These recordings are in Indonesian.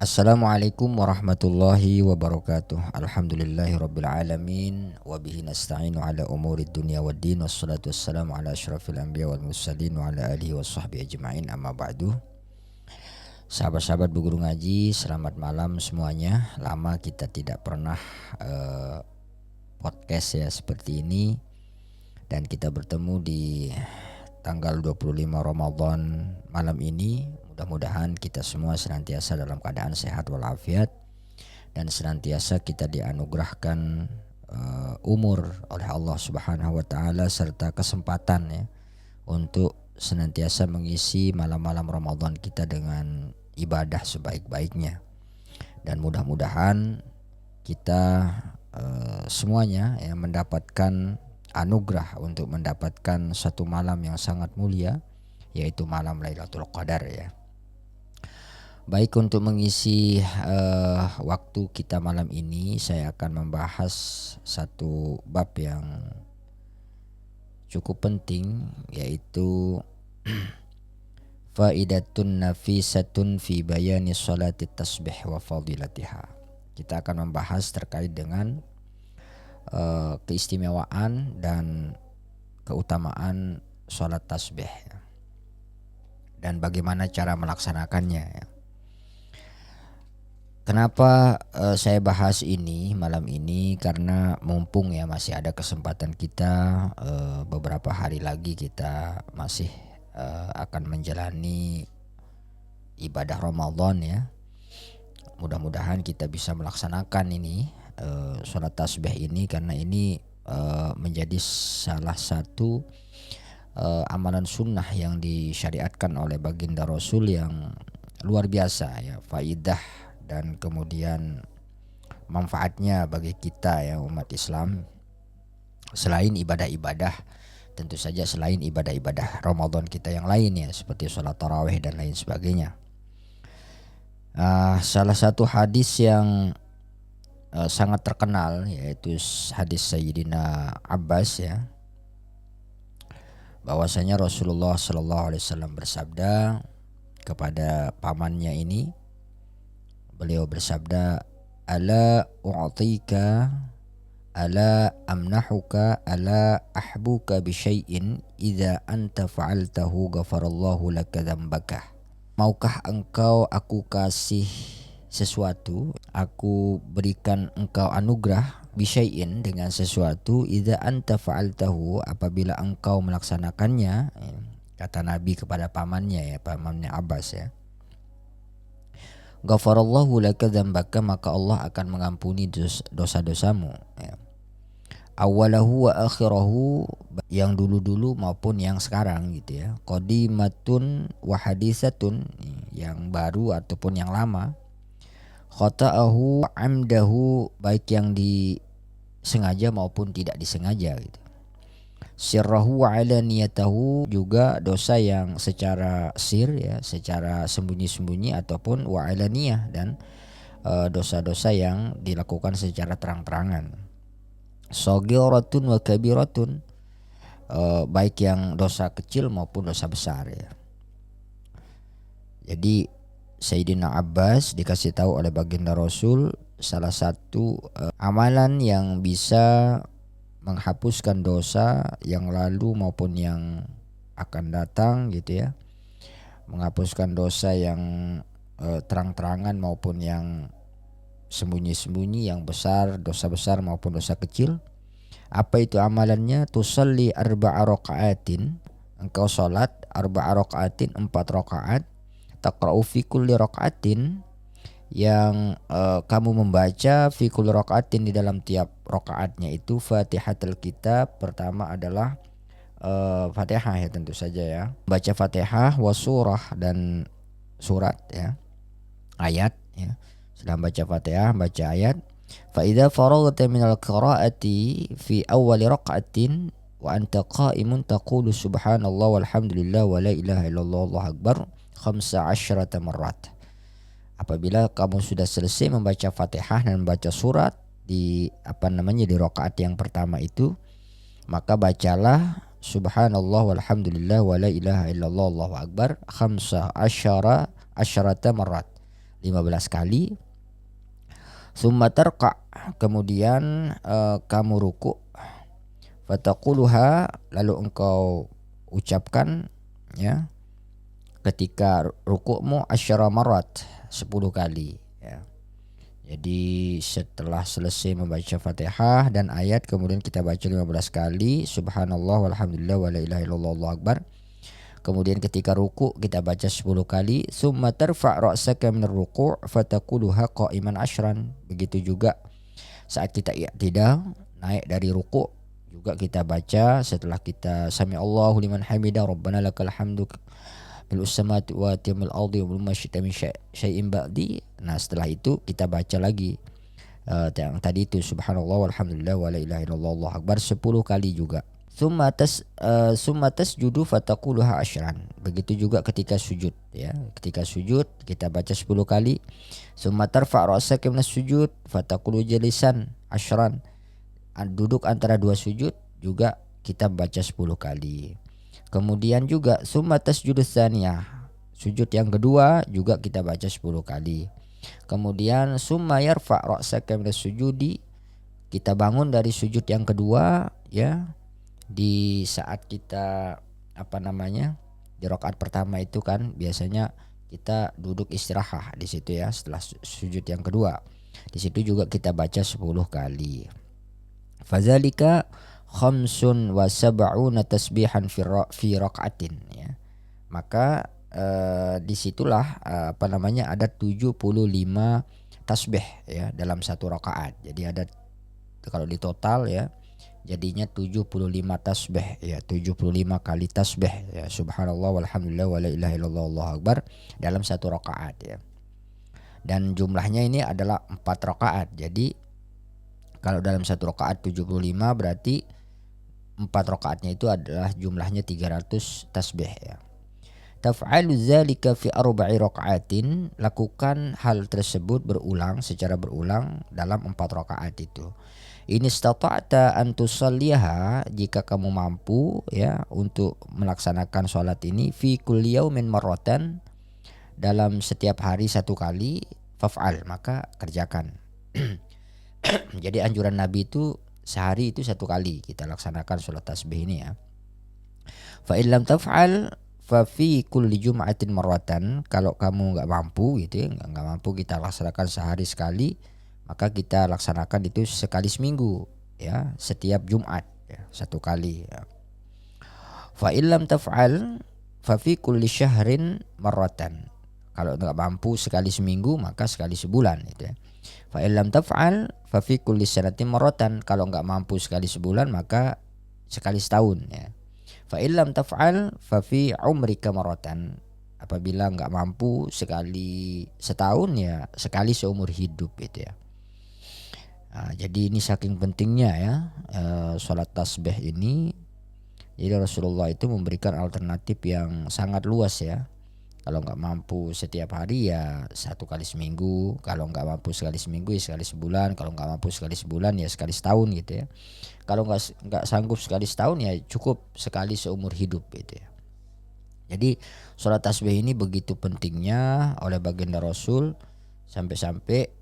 Assalamualaikum warahmatullahi wabarakatuh. Alhamdulillahirabbil alamin wa bihi nasta'inu ala umurid dunya waddin wassalatu wassalamu ala asyrafil anbiya wal mursalin wa ala alihi washabbihi ajmain amma ba'du. Sahabat-sahabat berguru ngaji, selamat malam semuanya. Lama kita tidak pernah podcast ya seperti ini, dan kita bertemu di tanggal 25 Ramadan malam ini. Mudah-mudahan kita semua senantiasa dalam keadaan sehat walafiat dan senantiasa kita dianugerahkan umur oleh Allah Subhanahu wa taala serta kesempatan ya untuk senantiasa mengisi malam-malam Ramadan kita dengan ibadah sebaik-baiknya. Dan mudah-mudahan kita semuanya yang mendapatkan anugerah untuk mendapatkan satu malam yang sangat mulia, yaitu malam Lailatul Qadar ya. Baik, untuk mengisi waktu kita malam ini, saya akan membahas satu bab yang cukup penting, yaitu faidatun nafisatun fi bayani sholati tasbih wa fadilatiha. Kita akan membahas terkait dengan keistimewaan dan keutamaan sholat tasbih dan bagaimana cara melaksanakannya ya. Kenapa saya bahas ini malam ini? Karena mumpung ya masih ada kesempatan kita, beberapa hari lagi kita masih akan menjalani ibadah Ramadan ya. Mudah-mudahan kita bisa melaksanakan ini sholat tasbih ini, karena ini menjadi salah satu amalan sunnah yang disyariatkan oleh baginda Rasul yang luar biasa ya, faidah dan kemudian manfaatnya bagi kita ya umat Islam. Selain ibadah-ibadah, tentu saja selain ibadah-ibadah Ramadan kita yang lain ya, seperti sholat tarawih dan lain sebagainya. Salah satu hadis yang sangat terkenal yaitu hadis Sayyidina Abbas ya, bahwasanya Rasulullah SAW bersabda kepada pamannya ini. Beliau bersabda, ala u'tika, ala amnahuka, ala ahbuka bisyai'in idza anta fa'altahu ghafarallahu laka dzambaka. Maukah engkau aku kasih sesuatu, aku berikan engkau anugerah bisyai'in dengan sesuatu, idza anta fa'altahu apabila engkau melaksanakannya, kata Nabi kepada pamannya ya, pamannya Abbas ya. Ghafarallahu laka dzambaka, maka Allah akan mengampuni dosa-dosamu ya. Awalahu wa akhirahu, yang dulu-dulu maupun yang sekarang gitu ya. Qadimatun wa hadisatun, yang baru ataupun yang lama. Khata'ahu amdahu, baik yang disengaja maupun tidak disengaja gitu. Sirrahu wa alaniyatahu, juga dosa yang secara sir ya, secara sembunyi-sembunyi, ataupun wa alaniyah, dan dosa-dosa yang dilakukan secara terang-terangan. Saghiratun wa kabiratun, baik yang dosa kecil maupun dosa besar ya. Jadi Sayyidina Abbas dikasih tahu oleh baginda Rasul salah satu amalan yang bisa menghapuskan dosa yang lalu maupun yang akan datang gitu ya, menghapuskan dosa yang terang-terangan maupun yang sembunyi-sembunyi, yang besar, dosa besar maupun dosa kecil. Apa itu amalannya? Tusalli arba'a raka'atin, engkau salat arba'a raka'atin, 4 rakaat, taqra'u fi kulli raka'atin, yang kamu membaca fi kulli raka'atin, di dalam tiap rakaatnya itu Fatihatul Kitab. Pertama adalah Fatihah ya, tentu saja ya, baca Fatihah, wa surah, dan surat ya, ayat ya. Setelah baca Fatihah, baca ayat. Fa idza faraghta minal qira'ati fi awwali raka'atin wa anta qa'imun taqulu subhanallah walhamdulillah wa la ilaha illallah wallahu akbar 15 marrat. Apabila kamu sudah selesai membaca Fatihah dan membaca surat di di rakaat yang pertama itu, maka bacalah subhanallah walhamdulillah wa la ilaha illallah wallahu akbar 15 marrat, 15 kali. Summa tarqa, kemudian kamu ruku', fataquluha, lalu engkau ucapkan ya ketika rukukmu asyara marat, 10 kali ya. Jadi setelah selesai membaca Fatihah dan ayat, kemudian kita baca 15 kali subhanallah walhamdulillah wala ilaha illallah Allahu akbar. Kemudian ketika ruku' kita baca 10 kali. Summa tarfa' ra'saka minar ruku' fataquluha qa'iman asyran. Begitu juga saat kita i'tidal, naik dari ruku' juga kita baca setelah kita sami Allahu liman hamidah rabbana lakal hamdu mil'us samawati wa timul ardi wa ma syi'ta min syai'in ba'di. Nah, setelah itu kita baca lagi yang tadi itu subhanallah walhamdulillah wala ilaha illallah Allahu akbar 10 kali juga. Summa tasjudu fataquluha asyran. Begitu juga ketika sujud ya. Ketika sujud kita baca 10 kali. Summa tarfa' ra'saka minas sujud fataqulu jalisan asyran. Duduk antara dua sujud juga kita baca 10 kali. Kemudian juga summa tasjudu tsaniyah, sujud yang kedua juga kita baca 10 kali. Kemudian summa yarfa' ra'saka minas sujudi, kita bangun dari sujud yang kedua ya. Di saat kita di rakaat pertama itu kan biasanya kita duduk istirahat di situ ya, setelah sujud yang kedua. Di situ juga kita baca 10 kali. Fadzalika khamsun wa sab'una tasbihan fi raka'atin ya. Maka disitulah ada 75 tasbih ya dalam satu rakaat. Jadi ada, kalau di total ya, jadinya 75 tasbih ya, 75 kali tasbih ya, subhanallah walhamdulillah wala ilaha illallah Allahu akbar dalam satu rakaat ya. Dan jumlahnya ini adalah 4 rakaat. Jadi kalau dalam satu rakaat 75 berarti 4 rakaatnya itu adalah jumlahnya 300 tasbih ya. Taf'alu dzalika fi arba'i raka'atin, lakukan hal tersebut secara berulang dalam 4 rakaat itu. In istata'ta an tusalliha, jika kamu mampu ya untuk melaksanakan salat ini, fi kulli yaumin marratan, dalam setiap hari 1 kali, faf'al, maka kerjakan. Jadi anjuran Nabi itu sehari itu 1 kali kita laksanakan sholat tasbih ini ya. Fa in lam taf'al fa fi kulli jum'atin marratan, kalau kamu enggak mampu gitu ya, enggak mampu kita laksanakan sehari sekali, maka kita laksanakan itu sekali seminggu ya, setiap Jumat ya, 1 kali ya. Fa in lam taf'al fa fi kulli syahrin marratan, kalau enggak mampu sekali seminggu maka sekali sebulan gitu ya. Fa in lam taf'al fa fi kulli sanatin marratan, kalau enggak mampu sekali sebulan maka sekali setahun ya. Fa in lam taf'al fa fi umrika marratan, apabila enggak mampu sekali setahun ya sekali seumur hidup gitu ya. Nah, jadi ini saking pentingnya ya salat tasbih ini. Jadi Rasulullah itu memberikan alternatif yang sangat luas ya. Kalau nggak mampu setiap hari ya 1 kali seminggu. Kalau nggak mampu sekali seminggu ya sekali sebulan. Kalau nggak mampu sekali sebulan ya sekali setahun gitu ya. Kalau nggak sanggup sekali setahun ya cukup sekali seumur hidup gitu ya. Jadi sholat tasbih ini begitu pentingnya oleh baginda Rasul, sampai-sampai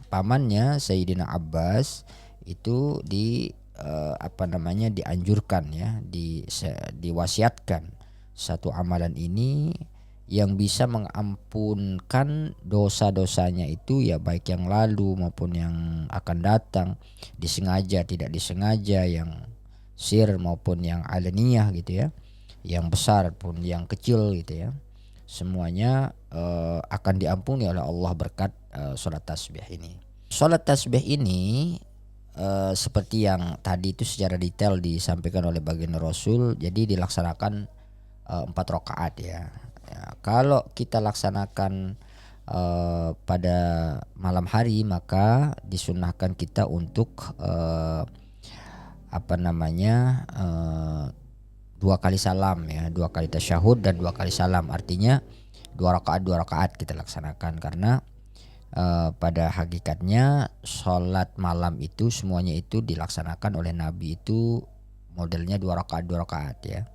pamannya Sayyidina Abbas itu dianjurkan ya, diwasiatkan satu amalan ini yang bisa mengampunkan dosa-dosanya itu ya, baik yang lalu maupun yang akan datang, disengaja tidak disengaja, yang sir maupun yang alaniyah gitu ya, yang besar pun yang kecil gitu ya, semuanya akan diampuni oleh Allah berkat sholat tasbih ini. Sholat tasbih ini seperti yang tadi itu secara detail disampaikan oleh baginda Rasul, jadi dilaksanakan 4 rakaat ya. Kalau kita laksanakan pada malam hari maka disunahkan kita untuk 2 kali salam ya, 2 kali tasyahud dan 2 kali salam, artinya 2 rakaat kita laksanakan, karena pada hakikatnya sholat malam itu semuanya itu dilaksanakan oleh Nabi itu modelnya 2 rakaat ya.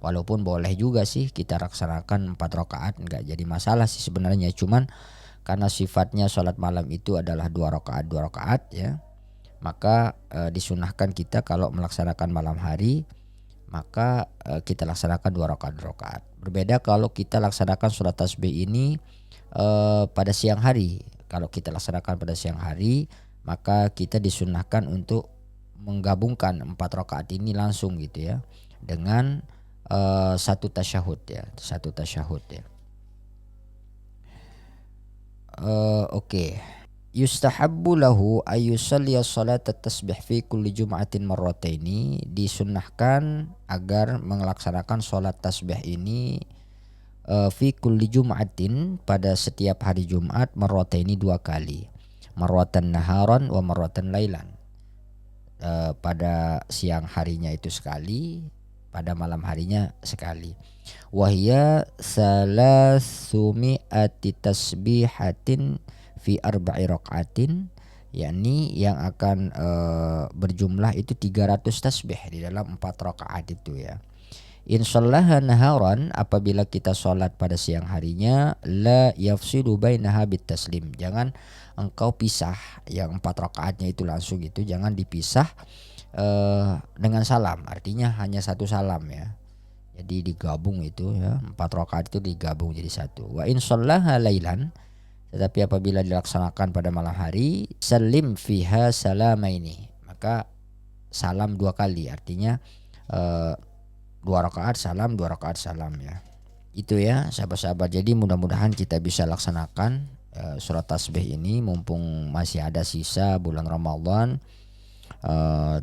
Walaupun boleh juga sih kita laksanakan 4 rakaat, enggak jadi masalah sih sebenarnya. Cuman karena sifatnya sholat malam itu adalah 2 rakaat ya, maka disunahkan kita kalau melaksanakan malam hari maka kita laksanakan 2 rakaat. Berbeda kalau kita laksanakan sholat tasbih ini pada siang hari. Kalau kita laksanakan pada siang hari, maka kita disunahkan untuk menggabungkan 4 rakaat ini langsung gitu ya, dengan satu tasyahud ya, satu tasyahud ya. Oke. Yustahabbu lahu ayyusalliya salat tasbih fi kulli jum'atin marrataini, disunnahkan agar melaksanakan salat tasbih ini fi kulli jum'atin, pada setiap hari Jumat, marrataini 2 kali. Marratan naharan wa marratan lailan. Pada siang harinya itu sekali, pada malam harinya sekali. Wahya salasumi'ati tasbihatin fi arba'i rakaatin, yakni yang akan berjumlah itu 300 tasbih di dalam 4 rakaat itu ya. Insallaha naharan, apabila kita sholat pada siang harinya, la yafsilu bainaha bit taslim, jangan engkau pisah yang 4 rakaatnya itu langsung gitu, jangan dipisah dengan salam, artinya hanya satu salam ya. Jadi digabung itu ya, 4 rakaat itu digabung jadi satu. Wa insallaha lailan, tetapi apabila dilaksanakan pada malam hari, salim fiha salamaini, maka salam 2 kali, artinya 2 rakaat salam, 2 rakaat salam ya. Itu ya sahabat-sahabat. Jadi mudah-mudahan kita bisa laksanakan surat tasbih ini mumpung masih ada sisa bulan Ramadan.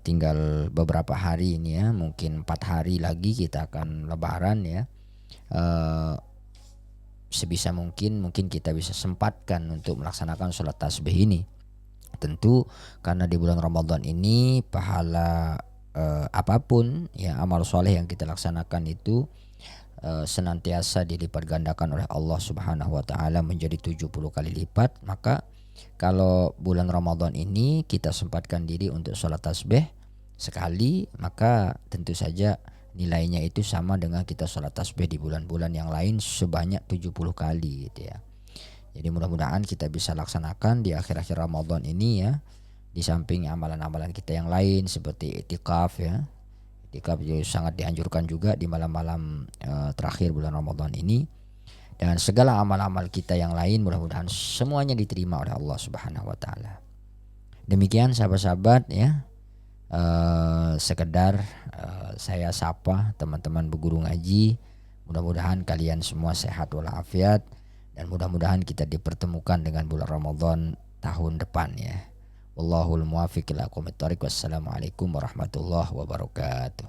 Tinggal beberapa hari ini ya, mungkin 4 hari lagi kita akan lebaran ya. Sebisa mungkin kita bisa sempatkan untuk melaksanakan sholat tasbih ini. Tentu karena di bulan Ramadan ini pahala apapun ya, amal soleh yang kita laksanakan itu senantiasa dilipat gandakan oleh Allah Subhanahu wa taala menjadi 70 kali lipat. Maka kalau bulan Ramadan ini kita sempatkan diri untuk sholat tasbih sekali, maka tentu saja nilainya itu sama dengan kita sholat tasbih di bulan-bulan yang lain sebanyak 70 kali gitu ya. Jadi mudah-mudahan kita bisa laksanakan di akhir-akhir Ramadan ini ya. Di samping amalan-amalan kita yang lain seperti itikaf ya. Itikaf juga sangat dianjurkan juga di malam-malam terakhir bulan Ramadan ini. Dan segala amal-amal kita yang lain mudah-mudahan semuanya diterima oleh Allah Subhanahu wa taala. Demikian sahabat-sahabat ya. Sekedar saya sapa teman-teman berguru ngaji. Mudah-mudahan kalian semua sehat walafiat, dan mudah-mudahan kita dipertemukan dengan bulan Ramadan tahun depan ya. Wallahul muwaffiq ila aqwamit thoriq. Wassalamualaikum warahmatullahi wabarakatuh.